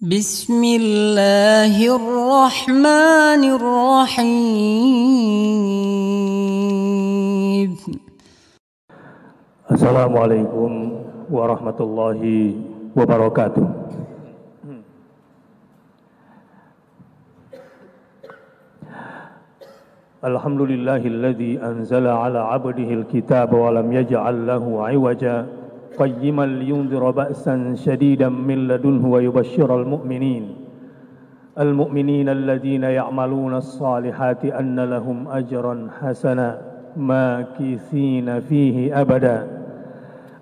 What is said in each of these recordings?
Bismillahirrahmanirrahim. Assalamualaikum warahmatullahi wabarakatuh. Alhamdulillahilladzi anzala ala abdihil kitaba wa lam yaj'al lahu 'iwaja qayyiman liyundhira ba'san shadidan min ladunhu wa yubashshiral mu'minin alladhina ya'maluna as-salihati anna lahum ajran hasana makithina fihi abada.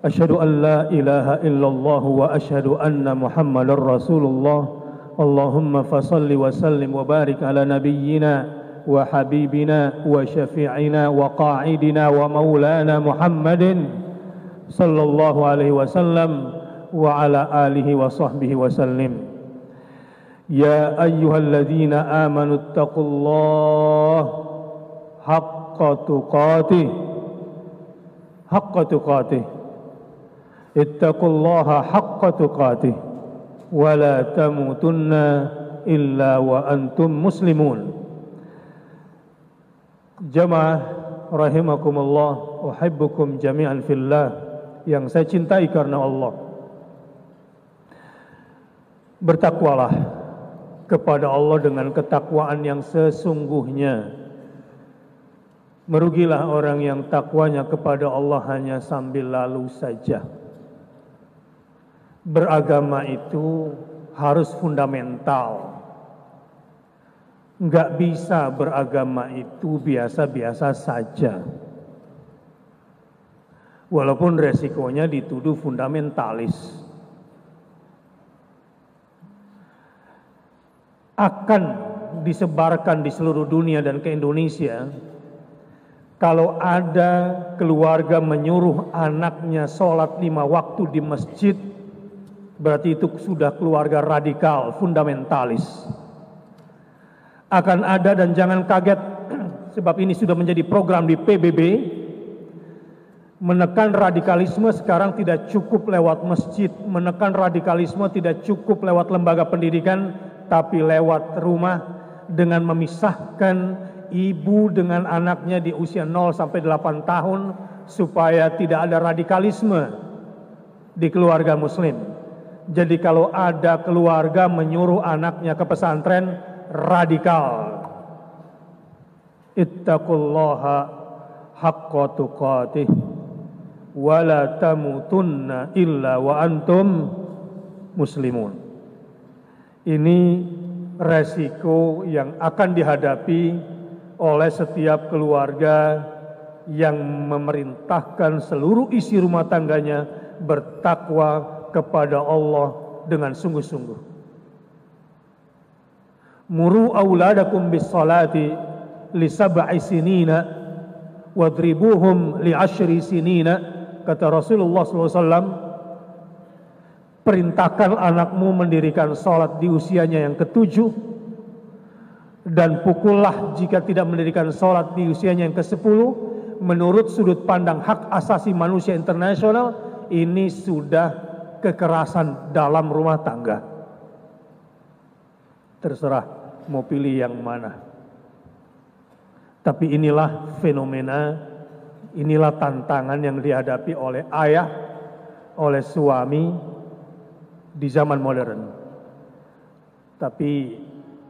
Asyhadu an la ilaha illallah wa asyhadu anna Muhammadar Rasulullah. Allahumma fasalli wa sallim wa barik ala nabiyyina wa habibina wa syafi'ina wa qa'idina wa maulana Muhammadin sallallahu alaihi wasallam wa ala alihi wa sahbihi wasallim. Ya ayyuhalladzina amanu taqullaha haqqa tuqatih ittaqullaha haqqa tuqatih wa la tamutunna illa wa antum muslimun. Jamaah rahimakumullah, uhibbukum jami'an fillah, yang saya cintai karena Allah. Bertakwalah kepada Allah dengan ketakwaan yang sesungguhnya. Merugilah orang yang takwanya kepada Allah hanya sambil lalu saja. Beragama itu harus fundamental. Enggak bisa beragama itu biasa-biasa saja. Walaupun resikonya dituduh fundamentalis. Akan disebarkan di seluruh dunia dan ke Indonesia kalau ada keluarga menyuruh anaknya sholat 5 waktu di masjid, berarti itu sudah keluarga radikal, fundamentalis. Akan ada, dan jangan kaget sebab ini sudah menjadi program di PBB, menekan radikalisme sekarang tidak cukup lewat masjid, menekan radikalisme tidak cukup lewat lembaga pendidikan, tapi lewat rumah dengan memisahkan ibu dengan anaknya di usia 0 sampai 8 tahun supaya tidak ada radikalisme di keluarga muslim. Jadi kalau ada keluarga menyuruh anaknya ke pesantren, radikal. Ittaqullaha haqqa tuqatih wa la tamutunna illa wa antum muslimun. Ini resiko yang akan dihadapi oleh setiap keluarga yang memerintahkan seluruh isi rumah tangganya bertakwa kepada Allah dengan sungguh-sungguh. Muru auladakum bis salati li sab'i sinina wadribuhum li 10 sinina, kata Rasulullah SAW. Perintahkan anakmu mendirikan salat di usianya yang ke-7, dan pukullah jika tidak mendirikan salat di usianya yang ke-10. Menurut sudut pandang hak asasi manusia internasional, ini sudah kekerasan dalam rumah tangga. Terserah mau pilih yang mana. Tapi inilah fenomena, inilah tantangan yang dihadapi oleh ayah, oleh suami di zaman modern. Tapi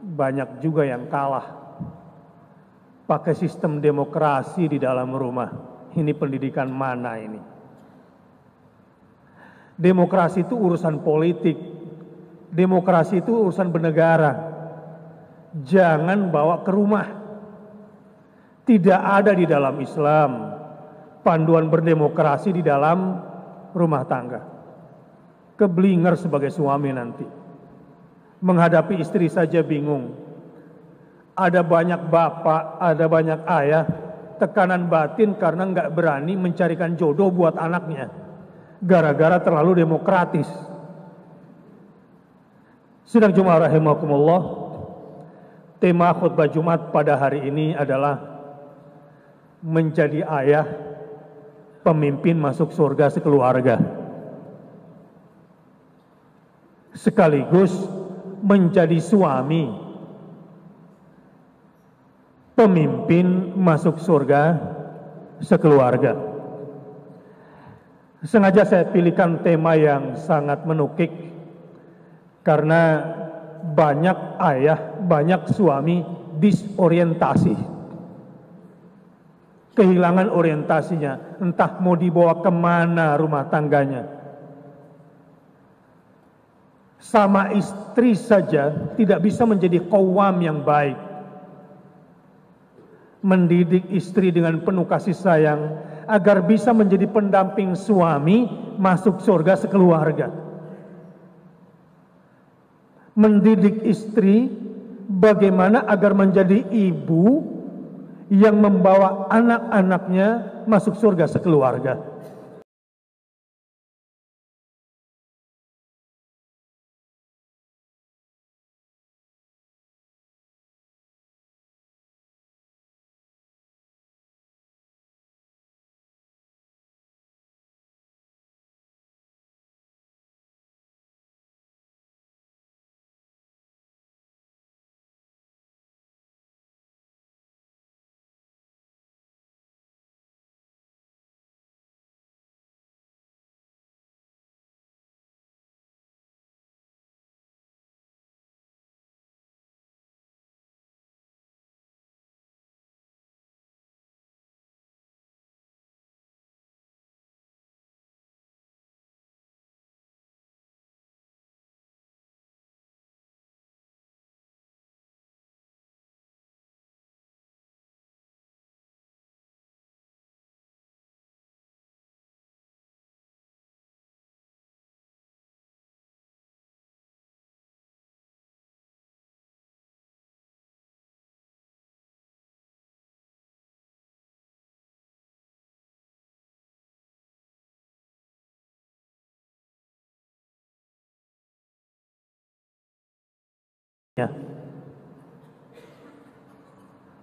banyak juga yang kalah. Pakai sistem demokrasi di dalam rumah. Ini pendidikan mana ini? Demokrasi itu urusan politik. Demokrasi itu urusan bernegara. Jangan bawa ke rumah. Tidak ada di dalam Islam panduan berdemokrasi di dalam rumah tangga. Keblinger sebagai suami nanti. Menghadapi istri saja bingung. Ada banyak bapak, ada banyak ayah, tekanan batin karena nggak berani mencarikan jodoh buat anaknya. Gara-gara terlalu demokratis. Sidang Jumat rahimakumullah. Tema khutbah Jumat pada hari ini adalah menjadi ayah, pemimpin masuk surga sekeluarga. Sekaligus menjadi suami, pemimpin masuk surga sekeluarga. Sengaja saya pilihkan tema yang sangat menukik karena banyak ayah, banyak suami disorientasi, kehilangan orientasinya, entah mau dibawa kemana rumah tangganya. Sama istri saja tidak bisa menjadi qawwam yang baik, mendidik istri dengan penuh kasih sayang agar bisa menjadi pendamping suami masuk surga sekeluarga. Mendidik istri bagaimana agar menjadi ibu yang membawa anak-anaknya masuk surga sekeluarga.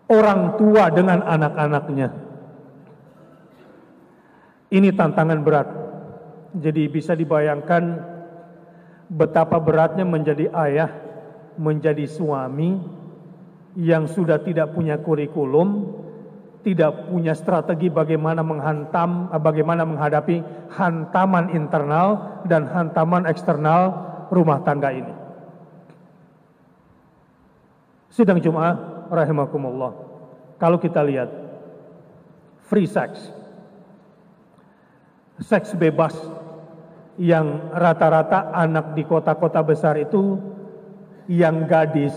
Orang tua dengan anak-anaknya. Ini tantangan berat. Jadi bisa dibayangkan betapa beratnya menjadi ayah, menjadi suami yang sudah tidak punya kurikulum, tidak punya strategi bagaimana menghadapi hantaman internal dan hantaman eksternal rumah tangga ini. Sidang Jumat rahimakumullah, kalau kita lihat free sex, seks bebas yang rata-rata anak di kota-kota besar itu yang gadis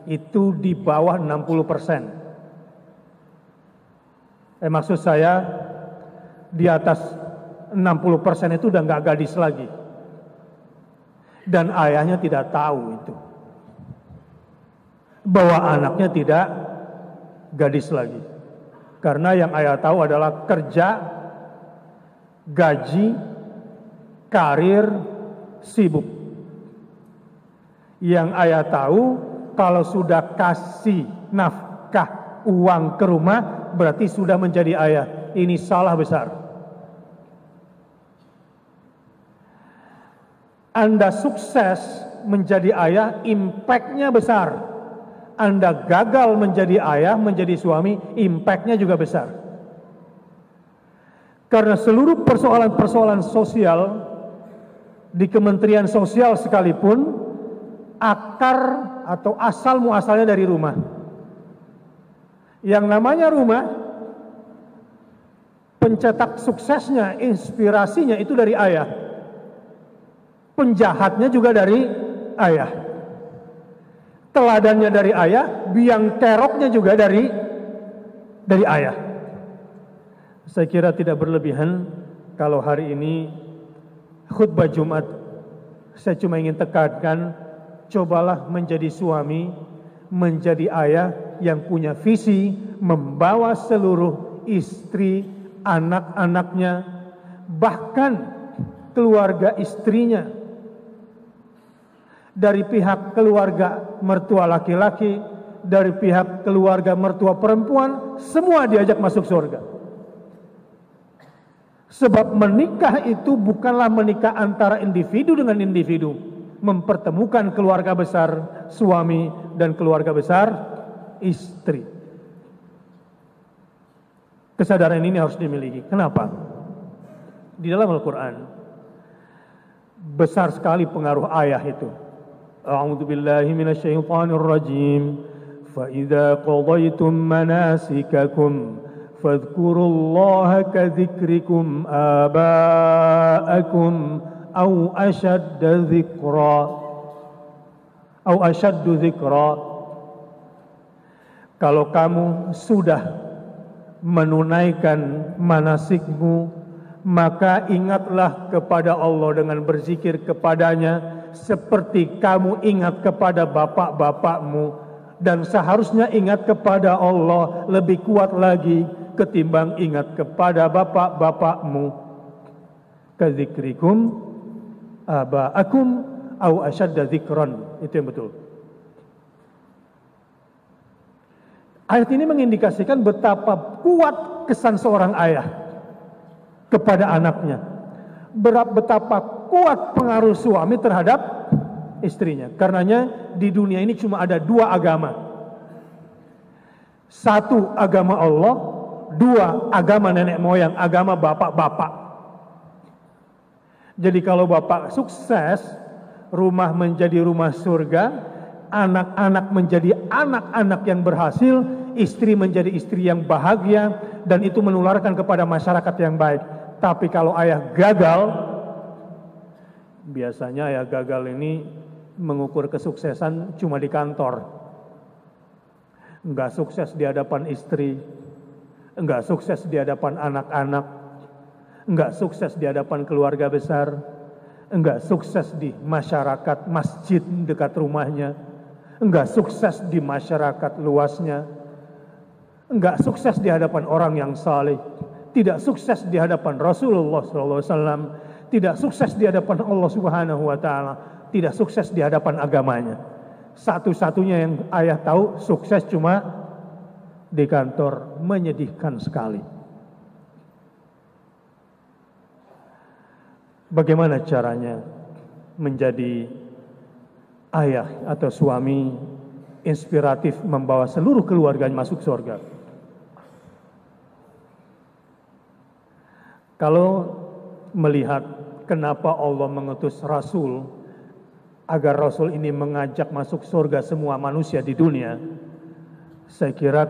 itu di bawah 60%. Maksud saya di atas 60% itu udah nggak gadis lagi, dan ayahnya tidak tahu itu, bahwa anaknya tidak gadis lagi. Karena yang ayah tahu adalah kerja, gaji, karir, sibuk. Yang ayah tahu kalau sudah kasih nafkah uang ke rumah berarti sudah menjadi ayah. Ini salah besar. Anda sukses menjadi ayah, impact-nya besar. Anda gagal menjadi ayah, menjadi suami, impact-nya juga besar. Karena seluruh persoalan-persoalan sosial di Kementerian Sosial sekalipun, akar atau asal muasalnya dari rumah. Yang namanya rumah, pencetak suksesnya, inspirasinya itu dari ayah. Penjahatnya juga dari ayah. Teladannya dari ayah, biang keroknya juga dari ayah. Saya kira tidak berlebihan kalau hari ini khutbah Jumat saya cuma ingin tekankan, cobalah menjadi suami, menjadi ayah yang punya visi, membawa seluruh istri, anak-anaknya, bahkan keluarga istrinya, dari pihak keluarga mertua laki-laki, dari pihak keluarga mertua perempuan, semua diajak masuk surga. Sebab menikah itu bukanlah menikah antara individu dengan individu, mempertemukan keluarga besar suami dan keluarga besar istri. Kesadaran ini harus dimiliki. Kenapa? Di dalam Al-Quran besar sekali pengaruh ayah itu. A'udzu billahi minasyaitonir rajim. Fa idza qadaytum manasikakum fadhkurullaha kadzikrikum aba'akum aw ashadda dzikra. Kalau kamu sudah menunaikan manasikmu, maka ingatlah kepada Allah dengan berzikir kepadanya seperti kamu ingat kepada bapak-bapakmu, dan seharusnya ingat kepada Allah lebih kuat lagi ketimbang ingat kepada bapak-bapakmu. Kadzikrikum aba'akum au asyadda dzikran. Itu yang betul. Ayat ini mengindikasikan betapa kuat kesan seorang ayah kepada anaknya. Betapa kuat pengaruh suami terhadap istrinya. Karenanya di dunia ini cuma ada dua agama. Satu agama Allah, dua agama nenek moyang, agama bapak-bapak. Jadi kalau bapak sukses, rumah menjadi rumah surga, anak-anak menjadi anak-anak yang berhasil, istri menjadi istri yang bahagia, dan itu menularkan kepada masyarakat yang baik. Tapi kalau ayah gagal, biasanya ayah gagal ini mengukur kesuksesan cuma di kantor. Enggak sukses di hadapan istri, enggak sukses di hadapan anak-anak, enggak sukses di hadapan keluarga besar, enggak sukses di masyarakat masjid dekat rumahnya, enggak sukses di masyarakat luasnya, enggak sukses di hadapan orang yang saleh, tidak sukses di hadapan Rasulullah SAW, tidak sukses di hadapan Allah Subhanahu wa Ta'ala, tidak sukses di hadapan agamanya. Satu-satunya yang ayah tahu sukses cuma di kantor. Menyedihkan sekali. Bagaimana caranya menjadi ayah atau suami inspiratif membawa seluruh keluarganya masuk surga? Kalau melihat kenapa Allah mengutus Rasul agar Rasul ini mengajak masuk surga semua manusia di dunia, saya kira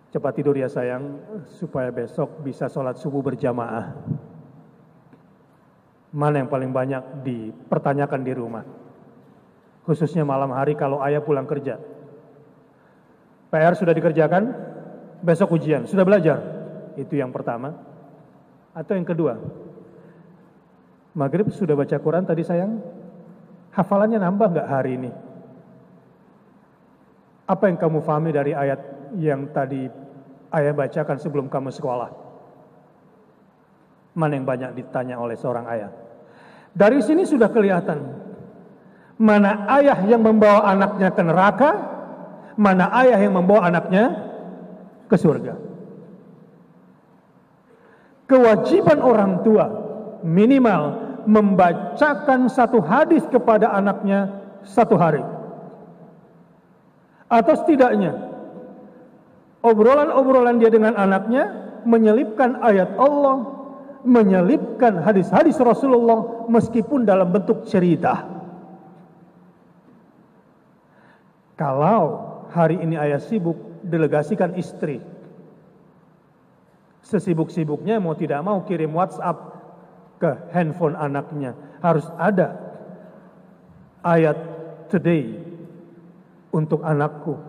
cepat tidur ya sayang, supaya besok bisa sholat subuh berjamaah. Mana yang paling banyak dipertanyakan di rumah, khususnya malam hari kalau ayah pulang kerja. PR sudah dikerjakan, besok ujian, sudah belajar. Itu yang pertama. Atau yang kedua, maghrib sudah baca Quran tadi sayang? Hafalannya nambah nggak hari ini? Apa yang kamu pahami dari ayat yang tadi ayah bacakan sebelum kamu sekolah? Mana yang banyak ditanya oleh seorang ayah? Dari sini sudah kelihatan mana ayah yang membawa anaknya ke neraka, mana ayah yang membawa anaknya ke surga. Kewajiban orang tua minimal membacakan satu hadis kepada anaknya satu hari. Atau setidaknya obrolan-obrolan dia dengan anaknya menyelipkan ayat Allah, menyelipkan hadis-hadis Rasulullah meskipun dalam bentuk cerita. Kalau hari ini ayah sibuk, delegasikan istri. Sesibuk-sibuknya mau tidak mau kirim WhatsApp ke handphone anaknya. Harus ada ayat today untuk anakku.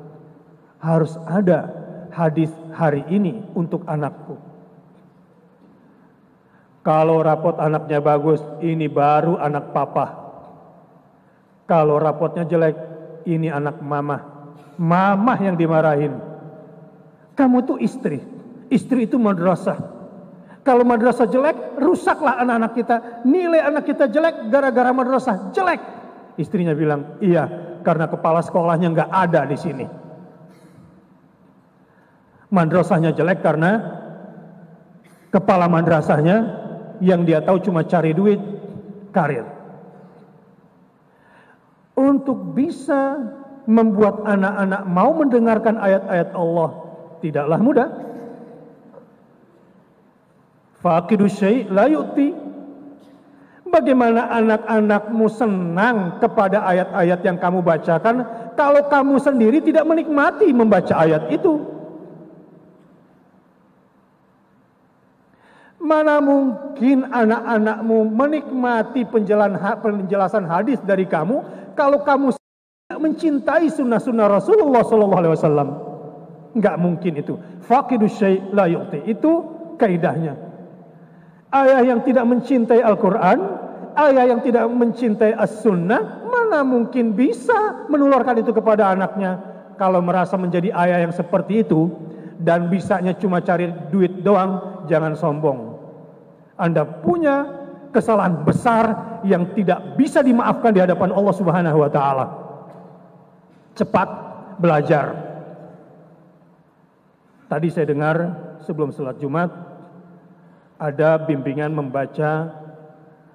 Harus ada hadis hari ini untuk anakku. Kalau rapot anaknya bagus, ini baru anak papa. Kalau rapotnya jelek, ini anak mama. Mama yang dimarahin. Kamu tuh istri. Istri itu madrasah. Kalau madrasah jelek, rusaklah anak-anak kita. Nilai anak kita jelek gara-gara madrasah jelek. Istrinya bilang, iya, karena kepala sekolahnya nggak ada di sini. Madrasahnya jelek karena kepala madrasahnya yang dia tahu cuma cari duit, karir. Untuk bisa membuat anak-anak mau mendengarkan ayat-ayat Allah tidaklah mudah. Faqidu syai' la yu'ti. Bagaimana anak-anakmu senang kepada ayat-ayat yang kamu bacakan kalau kamu sendiri tidak menikmati membaca ayat itu? Mana mungkin anak-anakmu menikmati penjelasan hadis dari kamu kalau kamu tidak mencintai sunnah-sunnah Rasulullah SAW? Enggak mungkin itu. Faqidu syai' la yu'ti. Itu kaidahnya. Ayah yang tidak mencintai Al-Quran, ayah yang tidak mencintai As-Sunnah, mana mungkin bisa menularkan itu kepada anaknya. Kalau merasa menjadi ayah yang seperti itu dan bisanya cuma cari duit doang, jangan sombong. Anda punya kesalahan besar yang tidak bisa dimaafkan di hadapan Allah Subhanahu wa taala. Cepat belajar. Tadi saya dengar sebelum salat Jumat ada bimbingan membaca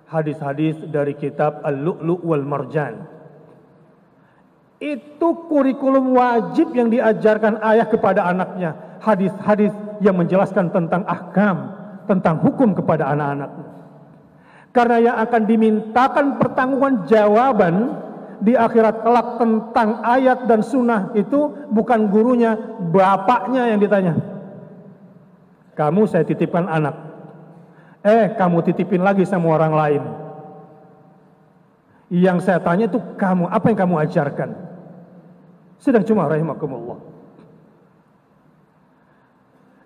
hadis-hadis dari kitab Al-Lu'lu' wal Marjan. Itu kurikulum wajib yang diajarkan ayah kepada anaknya. Hadis-hadis yang menjelaskan tentang ahkam, tentang hukum kepada anak-anaknya. Karena yang akan dimintakan pertanggungjawaban jawaban di akhirat kelak tentang ayat dan sunnah itu bukan gurunya, bapaknya yang ditanya. Kamu saya titipkan anak. Kamu titipin lagi sama orang lain. Yang saya tanya itu kamu, apa yang kamu ajarkan? Sedang cuma rahimakumullah.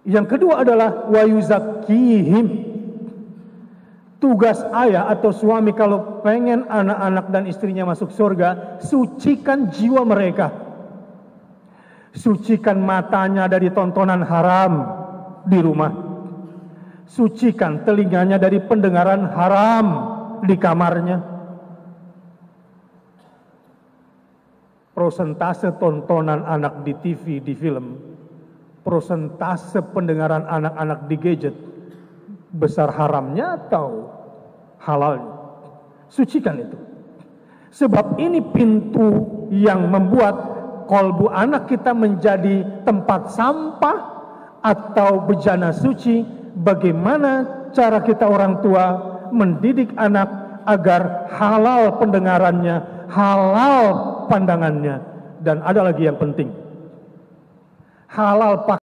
Yang kedua adalah wa yuzakkihim. Tugas ayah atau suami kalau pengen anak-anak dan istrinya masuk surga, sucikan jiwa mereka. Sucikan matanya dari tontonan haram di rumah. Sucikan telinganya dari pendengaran haram di kamarnya. Prosentase tontonan anak di TV, di film, prosentase pendengaran anak-anak di gadget, besar haramnya atau halalnya? Sucikan itu. Sebab ini pintu yang membuat kolbu anak kita menjadi tempat sampah atau bejana suci. Bagaimana cara kita orang tua mendidik anak agar halal pendengarannya, halal pandangannya, dan ada lagi yang penting, halal pakaian.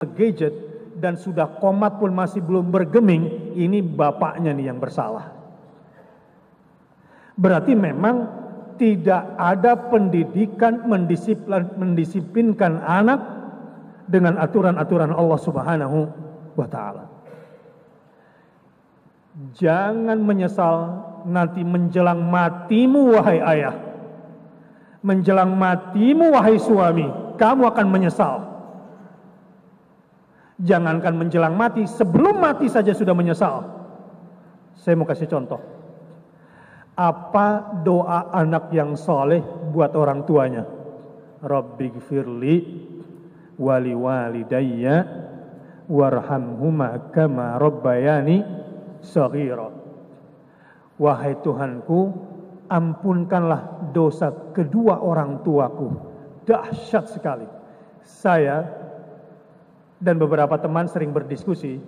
gadget dan sudah komat pun masih belum bergeming, ini bapaknya nih yang bersalah. Berarti memang tidak ada pendidikan mendisiplinkan anak dengan aturan-aturan Allah Subhanahu wa Ta'ala. Jangan menyesal nanti menjelang matimu, wahai ayah. Menjelang matimu, wahai suami, kamu akan menyesal. Jangankan menjelang mati, sebelum mati saja sudah menyesal. Saya mau kasih contoh. Apa doa anak yang soleh buat orang tuanya? Rabbighfirli wali walidayya warhamhuma kama rabbayani shaghira. Wahai Tuhanku, ampunkanlah dosa kedua orang tuaku. Dahsyat sekali. Saya dan beberapa teman sering berdiskusi,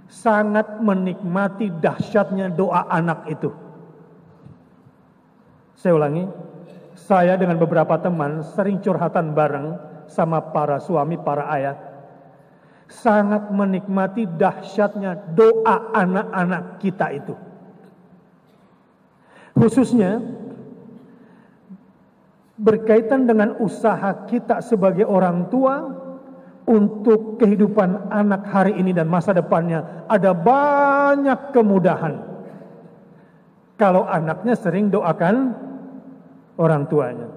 sangat menikmati dahsyatnya doa anak itu. Saya ulangi, saya dengan beberapa teman sering curhatan bareng sama para suami, para ayah. Sangat menikmati dahsyatnya doa anak-anak kita itu. Khususnya berkaitan dengan usaha kita sebagai orang tua untuk kehidupan anak hari ini dan masa depannya. Ada banyak kemudahan kalau anaknya sering doakan orang tuanya.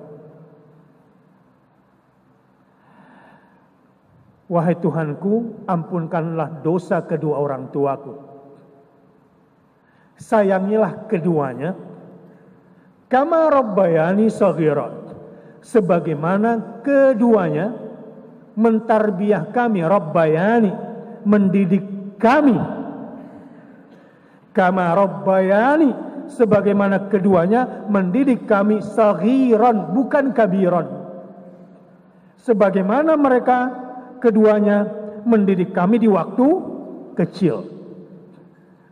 Wahai Tuhanku, ampunkanlah dosa kedua orang tuaku. Sayangilah keduanya kama rabbayani shaghira, sebagaimana keduanya mentarbiyah kami, rabbayani, mendidik kami. Kama rabbayani, sebagaimana keduanya mendidik kami saghiran, bukan kabiran. Sebagaimana mereka keduanya mendidik kami di waktu kecil.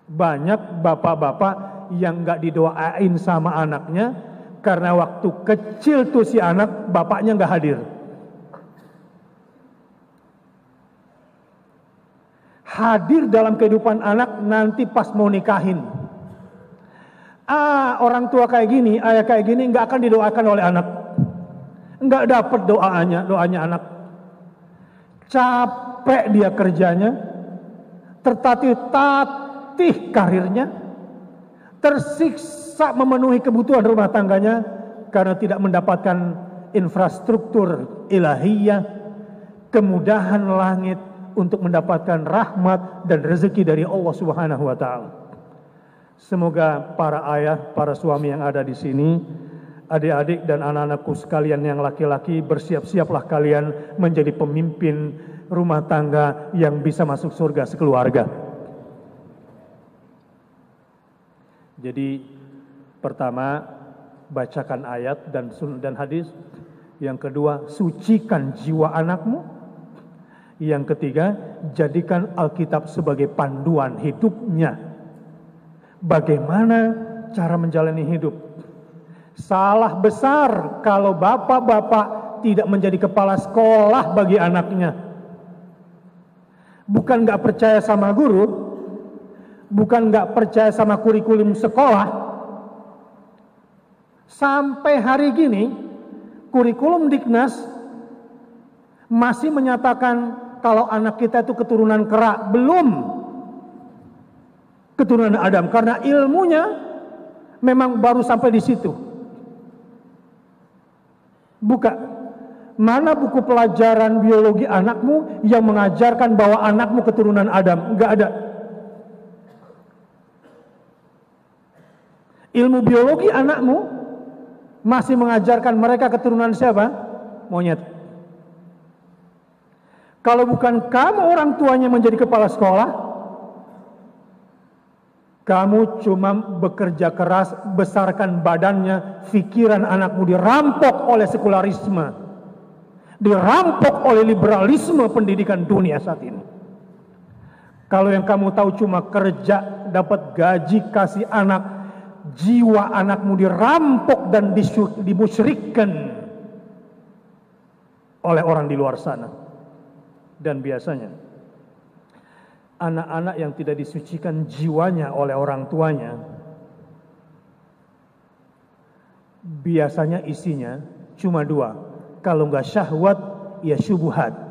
Banyak bapak-bapak yang gak didoain sama anaknya karena waktu kecil tuh si anak bapaknya gak hadir. Hadir dalam kehidupan anak nanti pas mau nikahin. Orang tua kayak gini, ayah kayak gini nggak akan didoakan oleh anak, nggak dapat doanya anak. Capek dia kerjanya, tertatih-tatih karirnya, tersiksa memenuhi kebutuhan rumah tangganya karena tidak mendapatkan infrastruktur ilahiyah, kemudahan langit untuk mendapatkan rahmat dan rezeki dari Allah Subhanahu wa Ta'ala. Semoga para ayah, para suami yang ada di sini, adik-adik dan anak-anakku sekalian yang laki-laki, bersiap-siaplah kalian menjadi pemimpin rumah tangga yang bisa masuk surga sekeluarga. Jadi pertama, bacakan ayat dan hadis. Yang kedua, sucikan jiwa anakmu. Yang ketiga, jadikan Alkitab sebagai panduan hidupnya. Bagaimana cara menjalani hidup? Salah besar kalau bapak-bapak tidak menjadi kepala sekolah bagi anaknya. Bukan gak percaya sama guru, bukan gak percaya sama kurikulum sekolah. Sampai hari gini, kurikulum Diknas masih menyatakan kalau anak kita itu keturunan kera. Belum keturunan Adam, karena ilmunya memang baru sampai di situ. Buka, mana buku pelajaran biologi anakmu yang mengajarkan bahwa anakmu keturunan Adam? Enggak ada. Ilmu biologi anakmu masih mengajarkan mereka keturunan siapa? Monyet. Kalau bukan kamu orang tuanya menjadi kepala sekolah, kamu cuma bekerja keras, besarkan badannya, pikiran anakmu dirampok oleh sekularisme, dirampok oleh liberalisme pendidikan dunia saat ini. Kalau yang kamu tahu cuma kerja, dapat gaji, kasih anak, jiwa anakmu dirampok dan dimusyrikkan oleh orang di luar sana. Dan biasanya anak-anak yang tidak disucikan jiwanya oleh orang tuanya, biasanya isinya cuma dua. Kalau nggak syahwat, ya syubhat.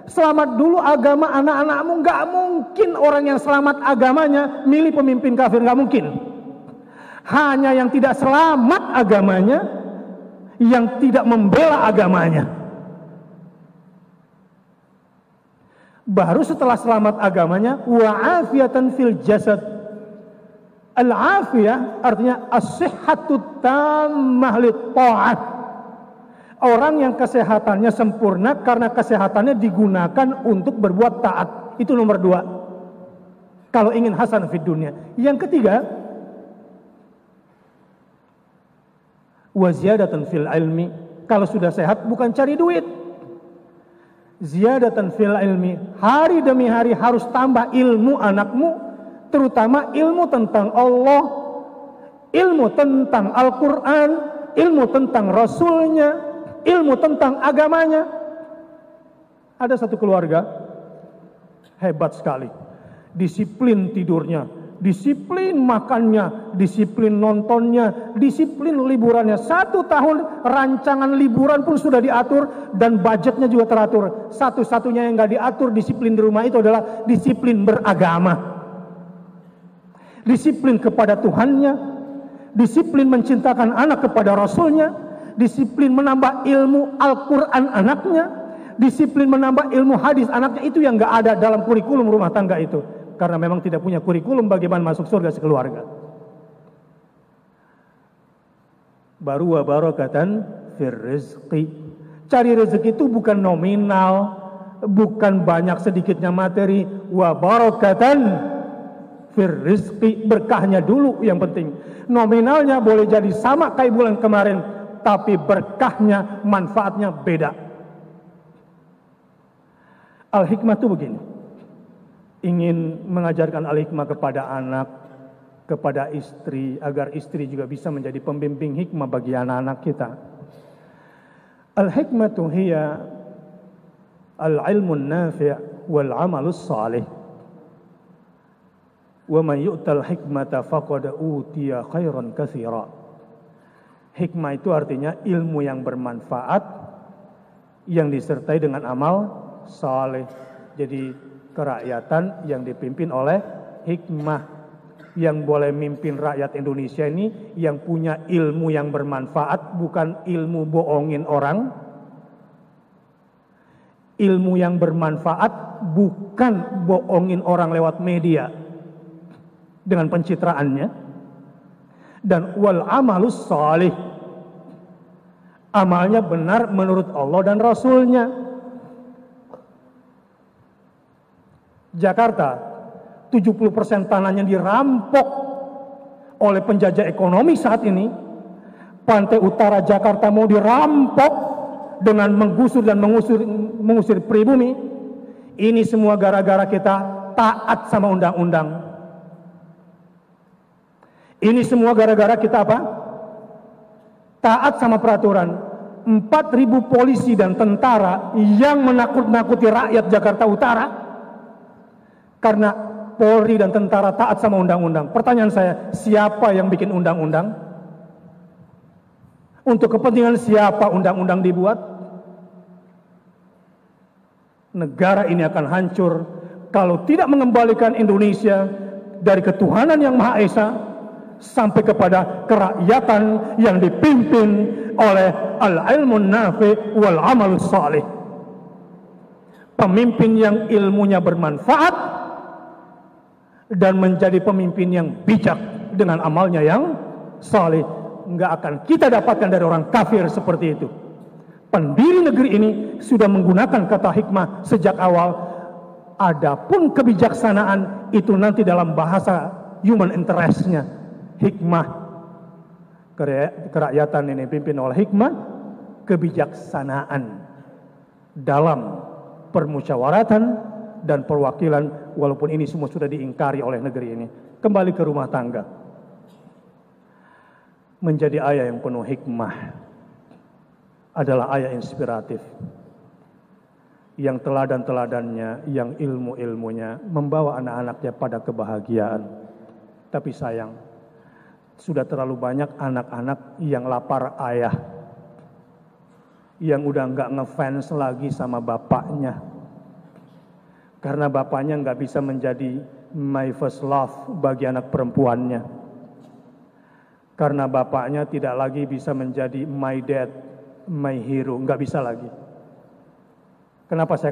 Selamat dulu agama anak-anakmu. Nggak mungkin orang yang selamat agamanya milih pemimpin kafir, nggak mungkin. Hanya yang tidak selamat agamanya, yang tidak membela agamanya. Baru setelah selamat agamanya, wa'afiatan fil jasad. Al-afiyah artinya as-sihhatu tammah lit-tha'ah. Orang yang kesehatannya sempurna karena kesehatannya digunakan untuk berbuat taat. Itu nomor 2. Kalau ingin hasan fid dunya. Yang ketiga, wa ziyadatan fil ilmi. Kalau sudah sehat bukan cari duit. Ziyadatan fil ilmi. Hari demi hari harus tambah ilmu anakmu, terutama ilmu tentang Allah, ilmu tentang Al-Quran, ilmu tentang Rasulnya, ilmu tentang agamanya. Ada satu keluarga hebat sekali, disiplin tidurnya, disiplin makannya, disiplin nontonnya, disiplin liburannya. 1 tahun rancangan liburan pun sudah diatur dan budgetnya juga teratur. Satu-satunya yang gak diatur disiplin di rumah itu adalah disiplin beragama, disiplin kepada Tuhannya, disiplin mencintakan anak kepada Rasulnya, disiplin menambah ilmu Al-Quran anaknya, disiplin menambah ilmu hadis anaknya. Itu yang gak ada dalam kurikulum rumah tangga itu, karena memang tidak punya kurikulum bagaimana masuk surga sekeluarga. Baru wa barakatan fir rizqi. Cari rezeki itu bukan nominal, bukan banyak sedikitnya materi. Wa barakatan fir rizqi, berkahnya dulu yang penting. Nominalnya boleh jadi sama kayak bulan kemarin, tapi berkahnya, manfaatnya beda. Al-hikmah itu begini. Ingin mengajarkan al-hikmah kepada anak, kepada istri, agar istri juga bisa menjadi pembimbing hikmah bagi anak-anak kita. Al-hikmatu hiya al-ilmun nafi' wal amalus salih. Wa man yu'tal hikmata faqad utiya khairan katsira. Hikmah itu artinya ilmu yang bermanfaat yang disertai dengan amal saleh. Jadi kerakyatan yang dipimpin oleh hikmah. Yang boleh mimpin rakyat Indonesia ini yang punya ilmu yang bermanfaat, bukan ilmu bohongin orang. Ilmu yang bermanfaat bukan bohongin orang lewat media dengan pencitraannya. Dan wal amalus salih, amalnya benar menurut Allah dan Rasulnya. Jakarta, 70% tanahnya dirampok oleh penjajah ekonomi saat ini. Pantai utara Jakarta mau dirampok dengan menggusur dan mengusir pribumi. Ini semua gara-gara kita taat sama undang-undang. Ini semua gara-gara kita apa? Taat sama peraturan. 4.000 polisi dan tentara yang menakut-nakuti rakyat Jakarta Utara karena Polri dan tentara taat sama undang-undang. Pertanyaan saya, siapa yang bikin undang-undang? Untuk kepentingan siapa undang-undang dibuat? Negara ini akan hancur kalau tidak mengembalikan Indonesia dari ketuhanan yang Maha Esa sampai kepada kerakyatan yang dipimpin oleh al-ilmun nafi wal amalus salih. Pemimpin yang ilmunya bermanfaat dan menjadi pemimpin yang bijak dengan amalnya yang salih. Enggak akan kita dapatkan dari orang kafir seperti itu. Pendiri negeri ini sudah menggunakan kata hikmah sejak awal. Adapun kebijaksanaan itu nanti dalam bahasa human interest-nya. Hikmah, kerakyatan ini pimpin oleh hikmah, kebijaksanaan dalam permusyawaratan dan perwakilan, walaupun ini semua sudah diingkari oleh negeri ini. Kembali ke rumah tangga, menjadi ayah yang penuh hikmah adalah ayah inspiratif, yang teladan-teladannya, yang ilmu-ilmunya membawa anak-anaknya pada kebahagiaan. Tapi sayang, sudah terlalu banyak anak-anak yang lapar ayah, yang udah nggak ngefans lagi sama bapaknya, karena bapaknya nggak bisa menjadi my first love bagi anak perempuannya, karena bapaknya tidak lagi bisa menjadi my dad, my hero, nggak bisa lagi. Kenapa saya